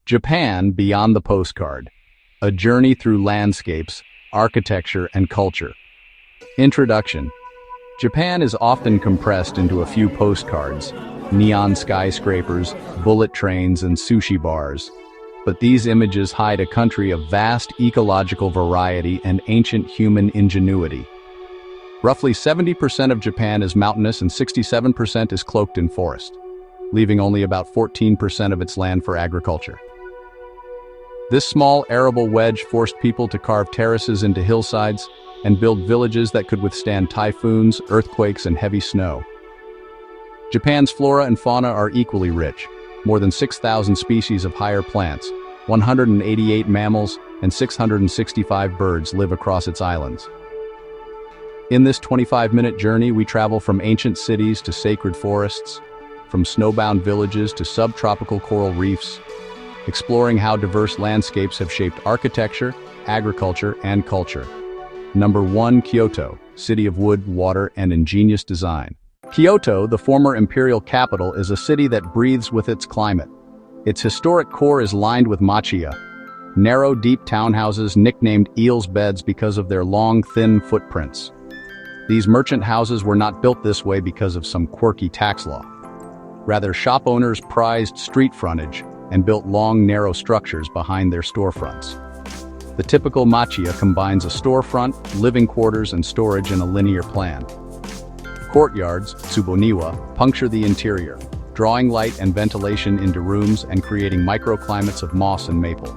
Japan Beyond the Postcard. A journey through landscapes, architecture, and culture. Introduction. Japan is often compressed into a few postcards, neon skyscrapers, bullet trains, and sushi bars. But these images hide a country of vast ecological variety and ancient human ingenuity. Roughly 70% of Japan is mountainous and 67% is cloaked in forest, leaving only about 14% of its land for agriculture. This small arable wedge forced people to carve terraces into hillsides and build villages that could withstand typhoons, earthquakes, and heavy snow. Japan's flora and fauna are equally rich. More than 6,000 species of higher plants, 188 mammals, and 665 birds live across its islands. In this 25-minute journey, we travel from ancient cities to sacred forests, from snowbound villages to subtropical coral reefs, exploring how diverse landscapes have shaped architecture, agriculture, and culture. Number 1. Kyoto, city of wood, water, and ingenious design. Kyoto, the former imperial capital, is a city that breathes with its climate. Its historic core is lined with machiya, narrow, deep townhouses nicknamed eel's beds because of their long, thin footprints. These merchant houses were not built this way because of some quirky tax law. Rather, shop owners prized street frontage and built long, narrow structures behind their storefronts. The typical machiya combines a storefront, living quarters, and storage in a linear plan. Courtyards, tsuboniwa, puncture the interior, drawing light and ventilation into rooms and creating microclimates of moss and maple.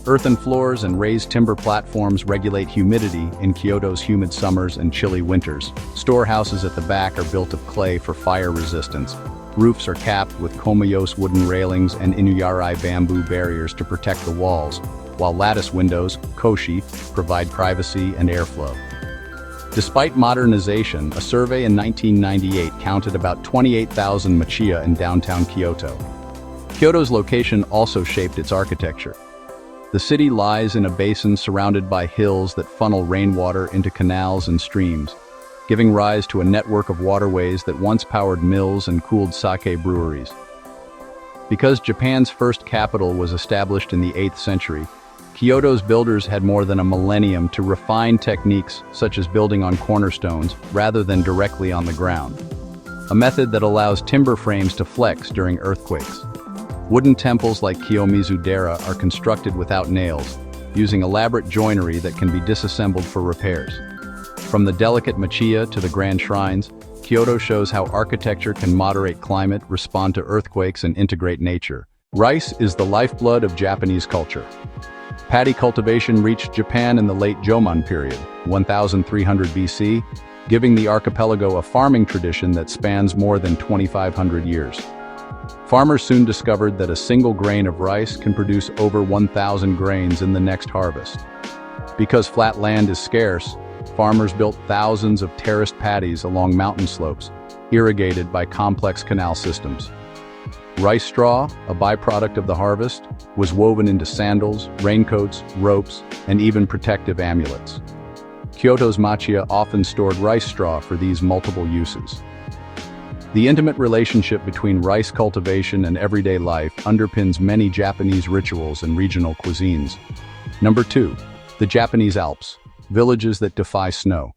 Earthen floors and raised timber platforms regulate humidity in Kyoto's humid summers and chilly winters. Storehouses at the back are built of clay for fire resistance. Roofs are capped with komayose wooden railings and inuyari bamboo barriers to protect the walls, while lattice windows, koshi, provide privacy and airflow. Despite modernization, a survey in 1998 counted about 28,000 machiya in downtown Kyoto. Kyoto's location also shaped its architecture. The city lies in a basin surrounded by hills that funnel rainwater into canals and streams, giving rise to a network of waterways that once powered mills and cooled sake breweries. Because Japan's first capital was established in the 8th century, Kyoto's builders had more than a millennium to refine techniques such as building on cornerstones rather than directly on the ground, a method that allows timber frames to flex during earthquakes. Wooden temples like Kiyomizu-dera are constructed without nails, using elaborate joinery that can be disassembled for repairs. From the delicate machiya to the grand shrines, Kyoto shows how architecture can moderate climate, respond to earthquakes, and integrate nature. Rice is the lifeblood of Japanese culture. Paddy cultivation reached Japan in the late Jomon period, 1300 BC, giving the archipelago a farming tradition that spans more than 2,500 years. Farmers soon discovered that a single grain of rice can produce over 1,000 grains in the next harvest. Because flat land is scarce, farmers built thousands of terraced paddies along mountain slopes, irrigated by complex canal systems. Rice straw, a byproduct of the harvest, was woven into sandals, raincoats, ropes, and even protective amulets. Kyoto's machiya often stored rice straw for these multiple uses. The intimate relationship between rice cultivation and everyday life underpins many Japanese rituals and regional cuisines. Number 2. The Japanese Alps, villages that defy snow.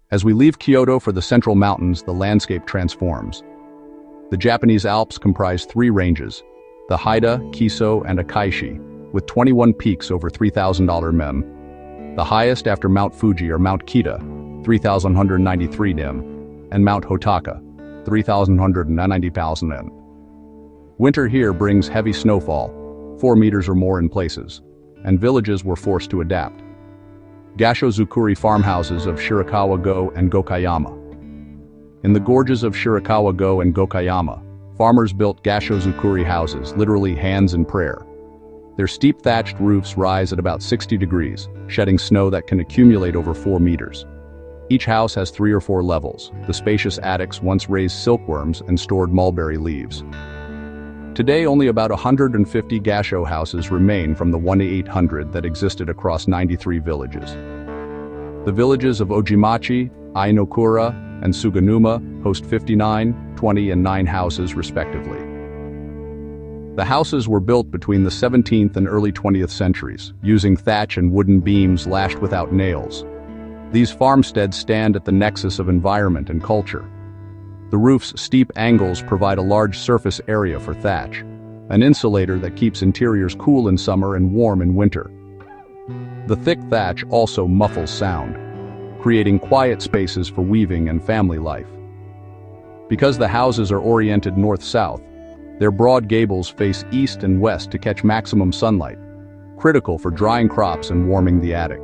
As we leave Kyoto for the central mountains, the landscape transforms. The Japanese Alps comprise 3 ranges: the Haida, Kiso, and Akaishi, with 21 peaks over 3,000 m. The highest after Mount Fuji are Mount Kita, 3,193 m, and Mount Hotaka, 3,190,000 m. Winter here brings heavy snowfall, 4 meters or more in places, and villages were forced to adapt. Gashozukuri farmhouses of Shirakawa-go and Gokayama. In the gorges of Shirakawa-go and Gokayama, farmers built gashozukuri houses, literally hands in prayer. Their steep thatched roofs rise at about 60 degrees, shedding snow that can accumulate over 4 meters. Each house has 3 or 4 levels. The spacious attics once raised silkworms and stored mulberry leaves. Today, only about 150 gasho houses remain from the 1-800 that existed across 93 villages. The villages of Ojimachi, Ainokura, and Suganuma host 59, 20, and 9 houses, respectively. The houses were built between the 17th and early 20th centuries, using thatch and wooden beams lashed without nails. These farmsteads stand at the nexus of environment and culture. The roof's steep angles provide a large surface area for thatch, an insulator that keeps interiors cool in summer and warm in winter. The thick thatch also muffles sound, creating quiet spaces for weaving and family life. Because the houses are oriented north-south, their broad gables face east and west to catch maximum sunlight, critical for drying crops and warming the attic.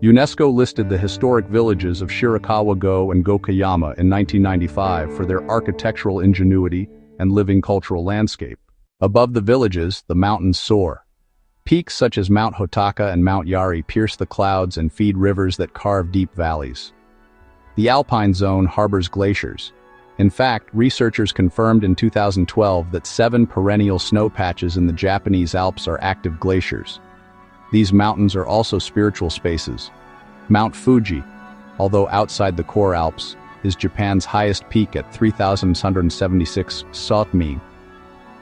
UNESCO listed the historic villages of Shirakawa-go and Gokayama in 1995 for their architectural ingenuity and living cultural landscape. Above the villages, the mountains soar. Peaks such as Mount Hotaka and Mount Yari pierce the clouds and feed rivers that carve deep valleys. The alpine zone harbors glaciers. In fact, researchers confirmed in 2012 that 7 perennial snow patches in the Japanese Alps are active glaciers. These mountains are also spiritual spaces. Mount Fuji, although outside the core Alps, is Japan's highest peak at 3,176 sotmi.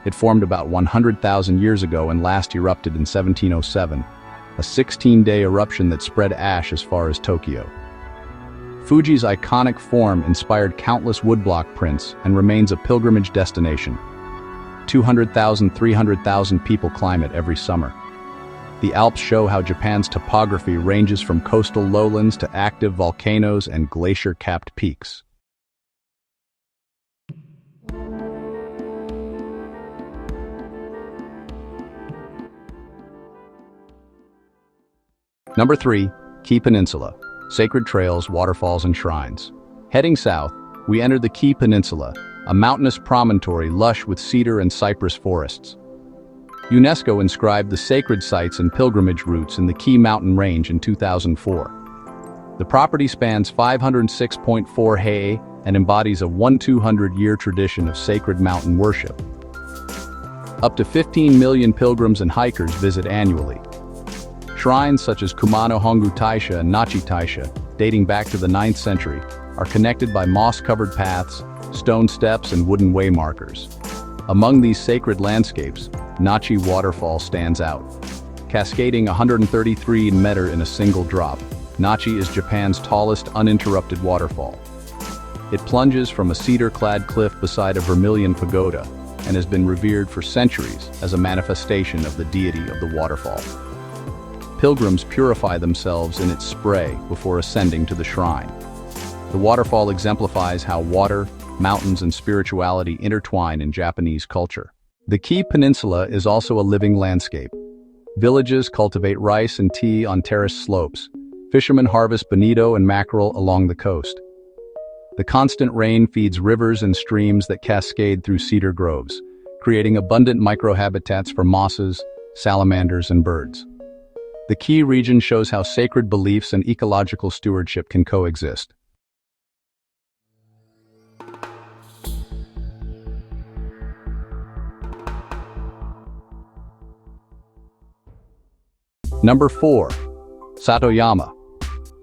It formed about 100,000 years ago and last erupted in 1707, a 16-day eruption that spread ash as far as Tokyo. Fuji's iconic form inspired countless woodblock prints and remains a pilgrimage destination. 200,000–300,000 people climb it every summer. The Alps show how Japan's topography ranges from coastal lowlands to active volcanoes and glacier-capped peaks. Number 3. Kii Peninsula. Sacred trails, waterfalls, and shrines. Heading south, we enter the Kii Peninsula, a mountainous promontory lush with cedar and cypress forests. UNESCO inscribed the sacred sites and pilgrimage routes in the Kii mountain range in 2004. The property spans 506.4 ha and embodies a 1,200-year tradition of sacred mountain worship. Up to 15 million pilgrims and hikers visit annually. Shrines such as Kumano Hongu Taisha and Nachi Taisha, dating back to the 9th century, are connected by moss-covered paths, stone steps, and wooden way markers. Among these sacred landscapes, Nachi Waterfall stands out. Cascading 133 meters in a single drop, Nachi is Japan's tallest uninterrupted waterfall. It plunges from a cedar-clad cliff beside a vermilion pagoda and has been revered for centuries as a manifestation of the deity of the waterfall. Pilgrims purify themselves in its spray before ascending to the shrine. The waterfall exemplifies how water, mountains, and spirituality intertwine in Japanese culture. The Kii Peninsula is also a living landscape. Villages cultivate rice and tea on terrace slopes. Fishermen harvest bonito and mackerel along the coast. The constant rain feeds rivers and streams that cascade through cedar groves, creating abundant microhabitats for mosses, salamanders, and birds. The Kii region shows how sacred beliefs and ecological stewardship can coexist. Number 4. Satoyama.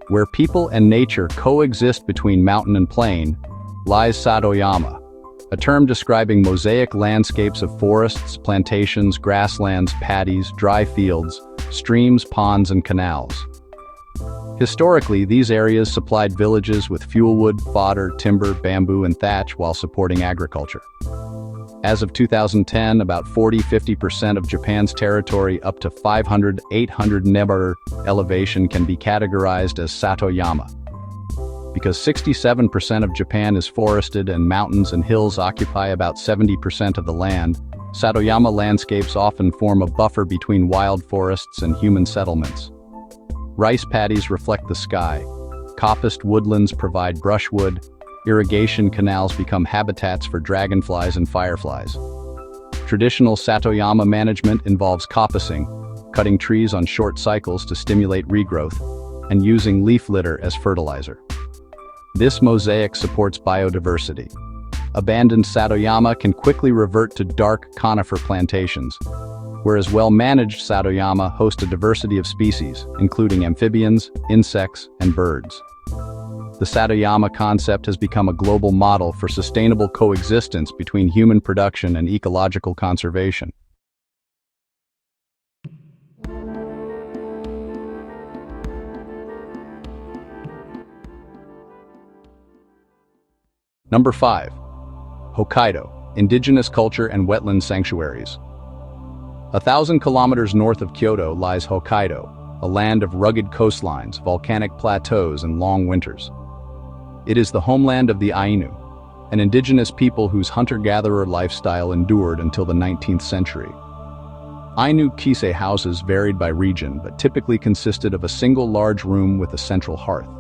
Where people and nature coexist between mountain and plain, lies Satoyama, a term describing mosaic landscapes of forests, plantations, grasslands, paddies, dry fields, streams, ponds, and canals. Historically, these areas supplied villages with fuelwood, fodder, timber, bamboo, and thatch while supporting agriculture. As of 2010, about 40–50% of Japan's territory up to 500–800 meter elevation can be categorized as Satoyama. Because 67% of Japan is forested and mountains and hills occupy about 70% of the land, Satoyama landscapes often form a buffer between wild forests and human settlements. Rice paddies reflect the sky, coppiced woodlands provide brushwood, irrigation canals become habitats for dragonflies and fireflies. Traditional Satoyama management involves coppicing, cutting trees on short cycles to stimulate regrowth, and using leaf litter as fertilizer. This mosaic supports biodiversity. Abandoned Satoyama can quickly revert to dark conifer plantations. whereas well-managed Satoyama host a diversity of species, including amphibians, insects, and birds. The Satoyama concept has become a global model for sustainable coexistence between human production and ecological conservation. Number 5. Hokkaido, indigenous culture and wetland sanctuaries. 1,000 kilometers north of Kyoto lies Hokkaido, a land of rugged coastlines, volcanic plateaus, and long winters. It is the homeland of the Ainu, an indigenous people whose hunter-gatherer lifestyle endured until the 19th century. Ainu kise houses varied by region, but typically consisted of a single large room with a central hearth.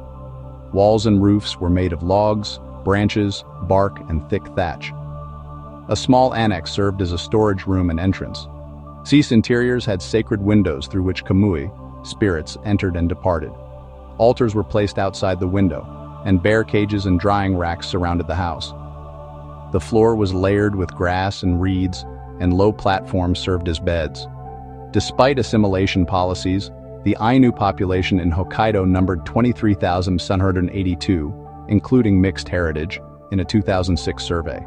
Walls and roofs were made of logs, branches, bark, and thick thatch. A small annex served as a storage room and entrance. These interiors had sacred windows through which kamui, spirits, entered and departed. Altars were placed outside the window, and bear cages and drying racks surrounded the house. The floor was layered with grass and reeds, and low platforms served as beds. Despite assimilation policies, the Ainu population in Hokkaido numbered 23,782, including mixed heritage, in a 2006 survey.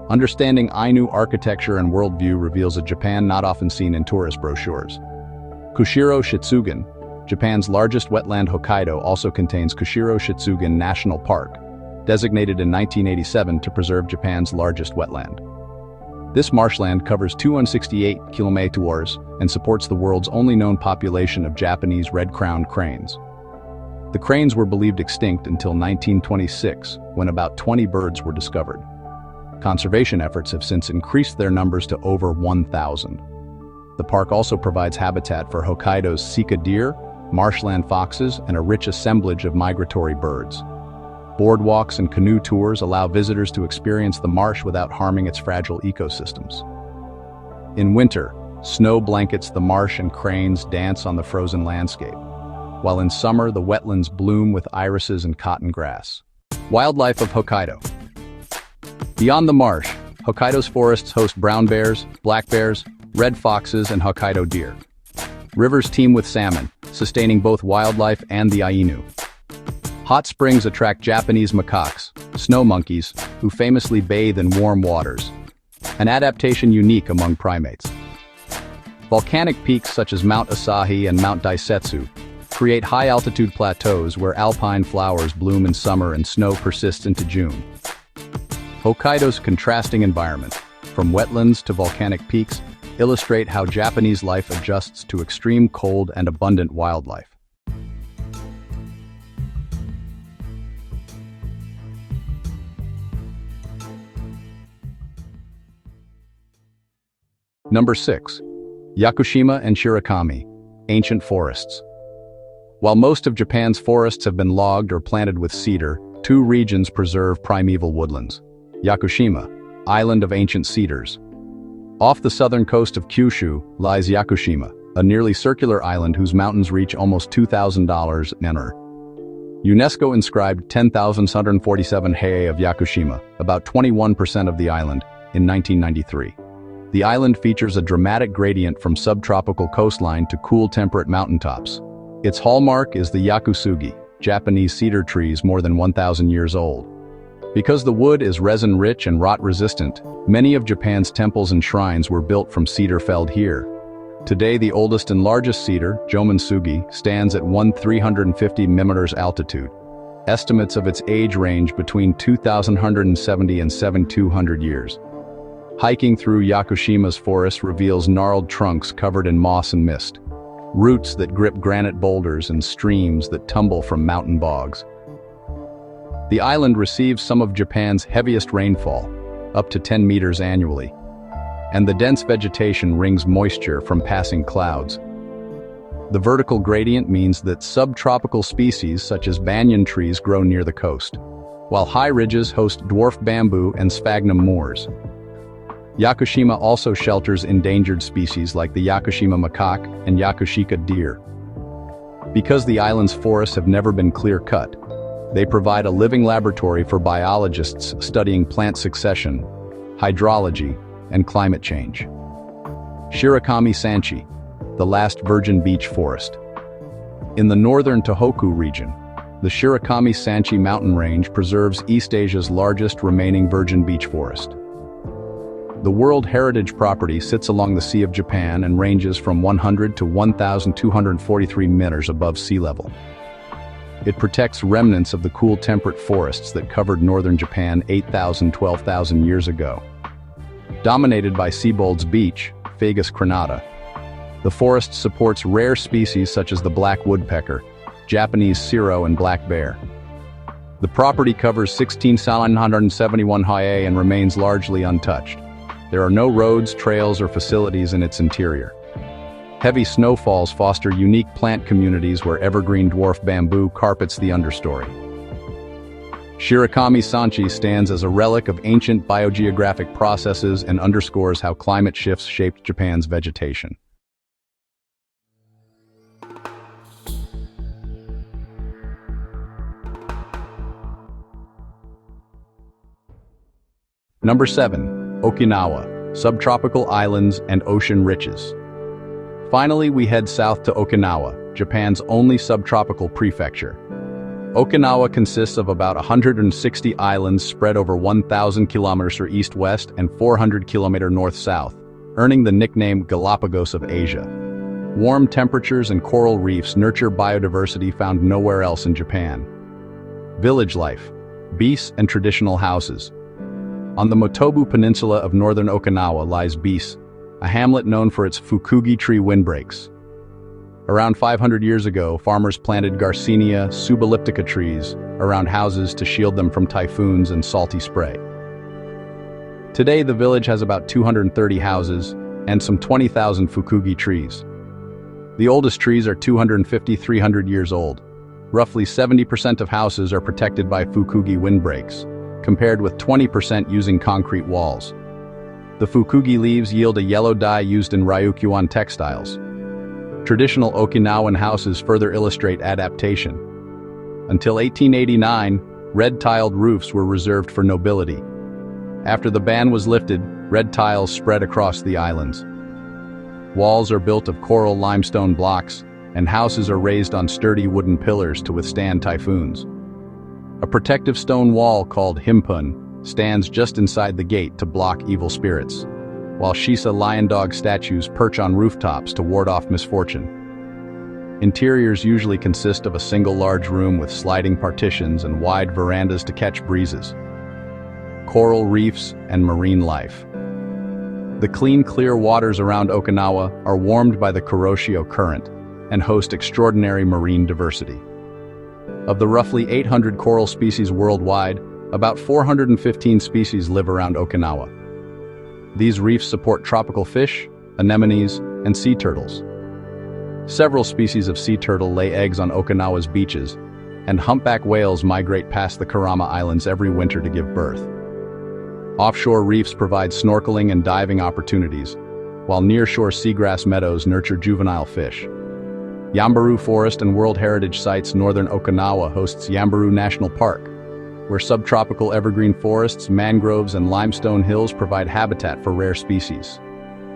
Understanding Ainu architecture and worldview reveals a Japan not often seen in tourist brochures. Kushiro Shitsugen, Japan's largest wetland. Hokkaido also contains Kushiro Shitsugen National Park, designated in 1987 to preserve Japan's largest wetland. This marshland covers 268 kilometers and supports the world's only known population of Japanese red-crowned cranes. The cranes were believed extinct until 1926, when about 20 birds were discovered. Conservation efforts have since increased their numbers to over 1,000. The park also provides habitat for Hokkaido's sika deer, marshland foxes, and a rich assemblage of migratory birds. Boardwalks and canoe tours allow visitors to experience the marsh without harming its fragile ecosystems. In winter, snow blankets the marsh and cranes dance on the frozen landscape, while in summer the wetlands bloom with irises and cotton grass. Wildlife of Hokkaido. Beyond the marsh, Hokkaido's forests host brown bears, black bears, red foxes, and Hokkaido deer. Rivers teem with salmon, sustaining both wildlife and the Ainu. Hot springs attract Japanese macaques, snow monkeys, who famously bathe in warm waters, an adaptation unique among primates. Volcanic peaks such as Mount Asahi and Mount Daisetsu create high-altitude plateaus where alpine flowers bloom in summer and snow persists into June. Hokkaido's contrasting environment, from wetlands to volcanic peaks, illustrate how Japanese life adjusts to extreme cold and abundant wildlife. Number 6. Yakushima and Shirakami, ancient forests. While most of Japan's forests have been logged or planted with cedar, two regions preserve primeval woodlands. Yakushima, island of ancient cedars. Off the southern coast of Kyushu lies Yakushima, a nearly circular island whose mountains reach almost 2,000 m. UNESCO inscribed 10,147 hei of Yakushima, about 21% of the island, in 1993. The island features a dramatic gradient from subtropical coastline to cool temperate mountaintops. Its hallmark is the yakusugi, Japanese cedar trees more than 1,000 years old. Because the wood is resin-rich and rot-resistant, many of Japan's temples and shrines were built from cedar felled here. Today, the oldest and largest cedar, Jomonsugi, stands at 1,350 meters altitude. Estimates of its age range between 2,170 and 7,200 years. Hiking through Yakushima's forest reveals gnarled trunks covered in moss and mist, roots that grip granite boulders and streams that tumble from mountain bogs. The island receives some of Japan's heaviest rainfall, up to 10 meters annually, and the dense vegetation wrings moisture from passing clouds. The vertical gradient means that subtropical species such as banyan trees grow near the coast, while high ridges host dwarf bamboo and sphagnum moors. Yakushima also shelters endangered species like the Yakushima macaque and Yakushika deer. Because the island's forests have never been clear-cut, they provide a living laboratory for biologists studying plant succession, hydrology, and climate change. Shirakami Sanchi, the last virgin beech forest. In the northern Tohoku region, the Shirakami Sanchi mountain range preserves East Asia's largest remaining virgin beech forest. The World Heritage Property sits along the Sea of Japan and ranges from 100 to 1,243 meters above sea level. It protects remnants of the cool temperate forests that covered northern Japan 12,000 years ago. Dominated by Siebold's beech, Fagus crenata, the forest supports rare species such as the black woodpecker, Japanese siro, and black bear. The property covers 16,971 ha and remains largely untouched. There are no roads, trails, or facilities in its interior. Heavy snowfalls foster unique plant communities where evergreen dwarf bamboo carpets the understory. Shirakami Sanchi stands as a relic of ancient biogeographic processes and underscores how climate shifts shaped Japan's vegetation. Number 7. Okinawa, subtropical islands and ocean riches. Finally, we head south to Okinawa, Japan's only subtropical prefecture. Okinawa consists of about 160 islands spread over 1,000 kilometers east-west and 400 kilometers north-south, earning the nickname Galapagos of Asia. Warm temperatures and coral reefs nurture biodiversity found nowhere else in Japan. Village life, beis and traditional houses. On the Motobu Peninsula of northern Okinawa lies Beis, a hamlet known for its fukugi tree windbreaks. Around 500 years ago, farmers planted Garcinia subaliptica trees around houses to shield them from typhoons and salty spray. Today, the village has about 230 houses and some 20,000 fukugi trees. The oldest trees are 250–300 years old. Roughly 70% of houses are protected by fukugi windbreaks, compared with 20% using concrete walls. The fukugi leaves yield a yellow dye used in ryukyuan textiles. Traditional Okinawan houses further illustrate adaptation. Until 1889, red-tiled roofs were reserved for nobility. After the ban was lifted, red tiles spread across the islands. Walls are built of coral limestone blocks, and houses are raised on sturdy wooden pillars to withstand typhoons. A protective stone wall called himpun stands just inside the gate to block evil spirits, while Shisa lion dog statues perch on rooftops to ward off misfortune. Interiors usually consist of a single large room with sliding partitions and wide verandas to catch breezes. Coral reefs and marine life. The clean, clear waters around Okinawa are warmed by the Kuroshio Current and host extraordinary marine diversity. Of the roughly 800 coral species worldwide, about 415 species live around Okinawa. These reefs support tropical fish, anemones, and sea turtles. Several species of sea turtle lay eggs on Okinawa's beaches, and humpback whales migrate past the Kurama Islands every winter to give birth. Offshore reefs provide snorkeling and diving opportunities, while nearshore seagrass meadows nurture juvenile fish. Yambaru Forest and World Heritage Sites northern Okinawa hosts Yambaru National Park, where subtropical evergreen forests, mangroves, and limestone hills provide habitat for rare species.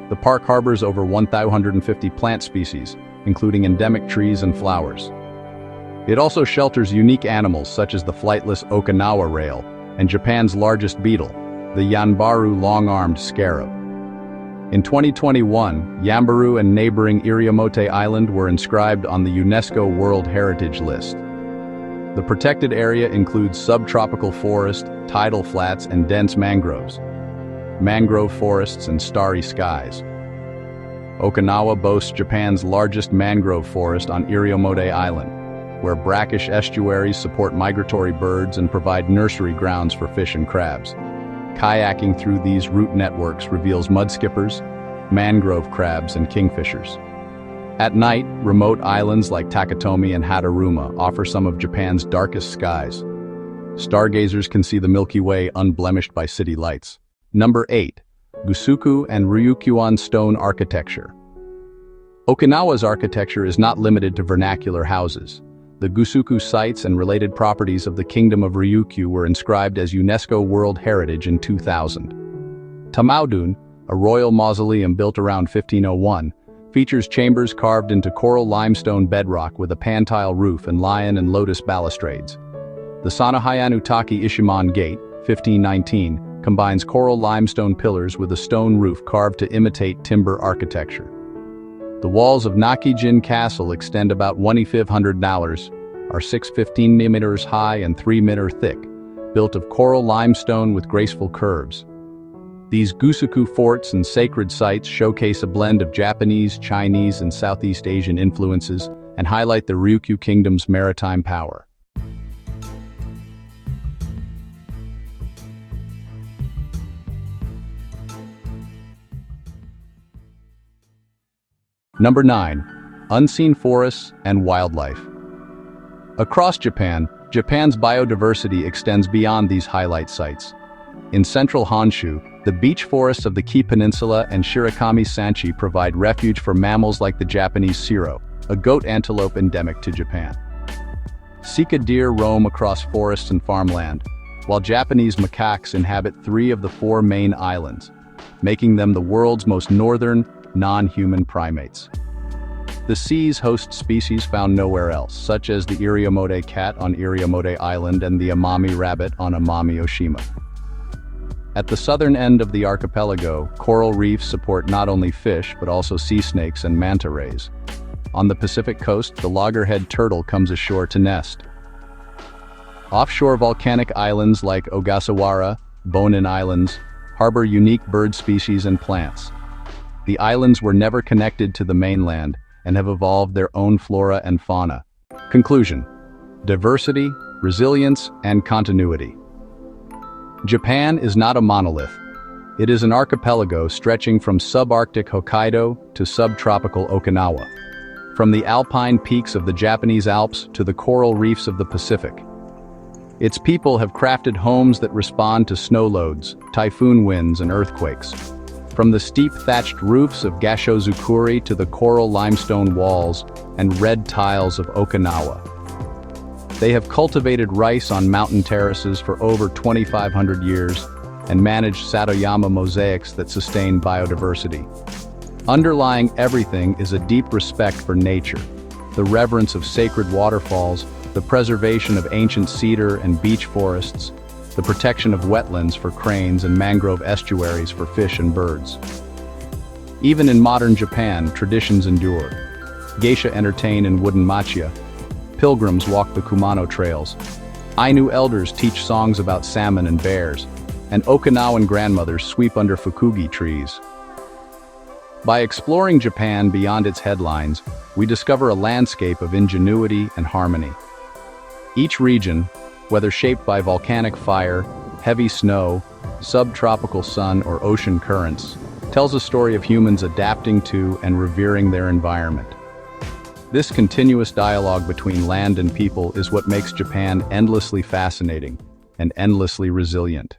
The park harbors over 1,250 plant species, including endemic trees and flowers. It also shelters unique animals such as the flightless Okinawa rail and Japan's largest beetle, the Yanbaru long-armed scarab. In 2021, Yambaru and neighboring Iriomote Island were inscribed on the UNESCO World Heritage List. The protected area includes subtropical forest, tidal flats, and dense mangroves, mangrove forests, and starry skies. Okinawa boasts Japan's largest mangrove forest on Iriomote Island, where brackish estuaries support migratory birds and provide nursery grounds for fish and crabs. Kayaking through these root networks reveals mudskippers, mangrove crabs, and kingfishers. At night, remote islands like Takatomi and Hataruma offer some of Japan's darkest skies. Stargazers can see the Milky Way unblemished by city lights. Number 8. Gusuku and Ryukyuan stone architecture. Okinawa's architecture is not limited to vernacular houses. The Gusuku sites and related properties of the Kingdom of Ryukyu were inscribed as UNESCO World Heritage in 2000. Tamaudun, a royal mausoleum built around 1501, features chambers carved into coral limestone bedrock with a pantile roof and lion and lotus balustrades. The Sanahayanutaki Ishiman Gate, 1519, combines coral limestone pillars with a stone roof carved to imitate timber architecture. The walls of Nakijin Castle extend about 1,500 dollars, are 615 meters high and 3 meter thick, built of coral limestone with graceful curves. These Gusuku forts and sacred sites showcase a blend of Japanese, Chinese, and Southeast Asian influences and highlight the Ryukyu Kingdom's maritime power. Number 9. Unseen forests and wildlife. Across Japan, Japan's biodiversity extends beyond these highlight sites. In central Honshu, the beech forests of the Ki Peninsula and Shirakami-Sanchi provide refuge for mammals like the Japanese siro, a goat antelope endemic to Japan. Sika deer roam across forests and farmland, while Japanese macaques inhabit 3 of the 4 main islands, making them the world's most northern, non-human primates. The seas host species found nowhere else, such as the Iriomote cat on Iriomote Island and the Amami rabbit on Amami Oshima. At the southern end of the archipelago, coral reefs support not only fish but also sea snakes and manta rays. On the Pacific coast, the loggerhead turtle comes ashore to nest. Offshore volcanic islands like Ogasawara, Bonin Islands, harbor unique bird species and plants. The islands were never connected to the mainland and have evolved their own flora and fauna. Conclusion: diversity, resilience, and continuity. Japan is not a monolith. It is an archipelago stretching from subarctic Hokkaido to subtropical Okinawa, from the alpine peaks of the Japanese Alps to the coral reefs of the Pacific. Its people have crafted homes that respond to snow loads, typhoon winds, and earthquakes. From the steep thatched roofs of Gashozukuri to the coral limestone walls and red tiles of Okinawa. They have cultivated rice on mountain terraces for over 2,500 years and managed Satoyama mosaics that sustain biodiversity. Underlying everything is a deep respect for nature, the reverence of sacred waterfalls, the preservation of ancient cedar and beech forests, the protection of wetlands for cranes and mangrove estuaries for fish and birds. Even in modern Japan, traditions endure. Geisha entertain in wooden machiya. Pilgrims walk the Kumano trails. Ainu elders teach songs about salmon and bears, and Okinawan grandmothers sweep under fukugi trees. By exploring Japan beyond its headlines, we discover a landscape of ingenuity and harmony. Each region, whether shaped by volcanic fire, heavy snow, subtropical sun, or ocean currents, tells a story of humans adapting to and revering their environment. This continuous dialogue between land and people is what makes Japan endlessly fascinating and endlessly resilient.